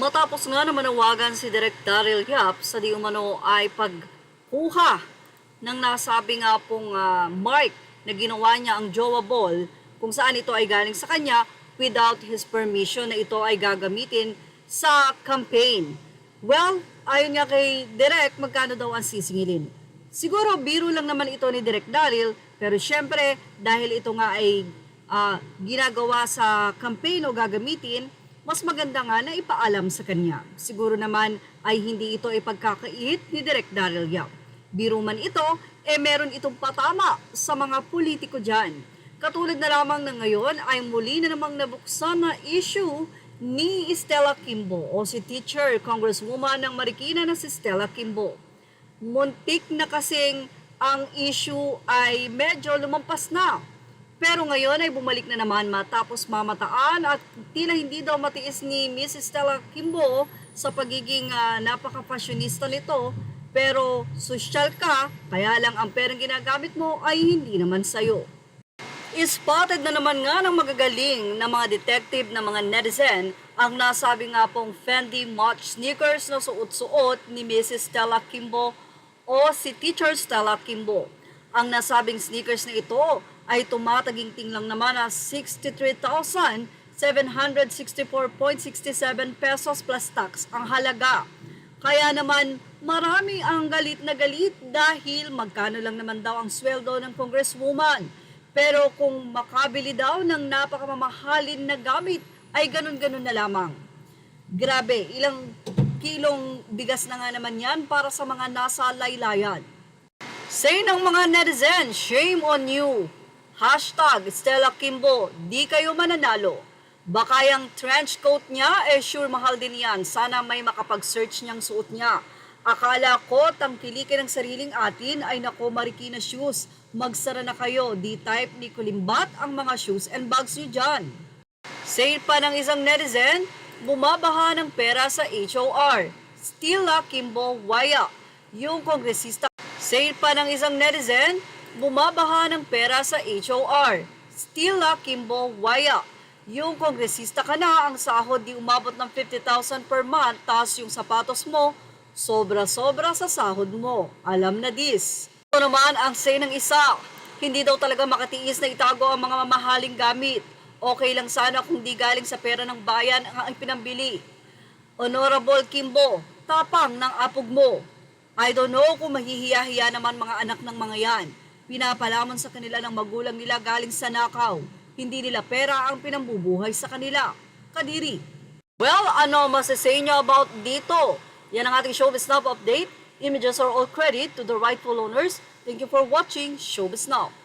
Matapos nga na manawagan si Direk Daryl Yap sa di umano ay pagkuha ng nasabi nga pong mark na ginawa niya ang Jowa Ball kung saan ito ay galing sa kanya without his permission na ito ay gagamitin sa campaign. Well, ayon nga kay Direk, magkano daw ang sisingilin? Siguro biro lang naman ito ni Direk Daryl, pero syempre dahil ito nga ay ginagawa sa campaign o gagamitin, mas maganda nga na ipaalam sa kanya. Siguro naman ay hindi ito ipagkakait ni Direk Daryl Yap. Biro man ito, meron itong patama sa mga politiko dyan. Katulad na lamang na ngayon ay muli na namang nabuksan na issue ni Stella Kimbo o si teacher congresswoman ng Marikina na si Stella Kimbo. Muntik na kasing ang issue ay medyo lumampas na. Pero ngayon ay bumalik na naman matapos mamataan at tila hindi daw matiis ni Miss Stella Kimbo sa pagiging napaka-fashionista nito. Pero social ka, kaya lang ang perang ginagamit mo ay hindi naman sayo. Spotted na naman nga ng magagaling na mga detective na mga netizen ang nasabi nga pong Fendi Match sneakers na suot-suot ni Mrs. Stella Kimbo o si Teacher Stella Kimbo. Ang nasabing sneakers na ito ay tumataginting lang naman na 63,764.67 pesos plus tax ang halaga. Kaya naman marami ang galit na galit dahil magkano lang naman daw ang sweldo ng congresswoman. Pero kung makabili daw ng napakamamahalin na gamit ay ganun-ganun na lamang. Grabe, ilang kilong bigas na nga naman yan para sa mga nasa laylayan. Say ng mga netizen, shame on you. Hashtag Stella Kimbo, di kayo mananalo. Baka yung trench coat niya, sure mahal din yan. Sana may makapag-search niyang suot niya. Akala ko tangkilikin ng sariling atin ay nako Marikina shoes. Magsara na kayo, di type ni Kulimbat ang mga shoes and bags niyo dyan. Say pa ng isang netizen, bumabaha ng pera sa HOR. Stella Kimbo Waya, yung kongresista. Say pa ng isang netizen, bumabaha ng pera sa HOR. Stella Kimbo Waya, yung kongresista ka na, ang sahod di umabot ng 50,000 per month, tas yung sapatos mo, sobra-sobra sa sahod mo. Alam na this. Ito naman ang say ng isa, hindi daw talaga makatiis na itago ang mga mamahaling gamit. Okay lang sana kung di galing sa pera ng bayan ang pinambili. Honorable Kimbo, tapang ng apog mo. I don't know kung mahihiya-hiya naman mga anak ng mga yan. Pinapalamon sa kanila ng magulang nila galing sa nakaw. Hindi nila pera ang pinambubuhay sa kanila. Kadiri. Well, ano masasay niyo about dito? Yan ang ating Showbiz Now update. Images are all credit to the rightful owners. Thank you for watching Showbiz Now.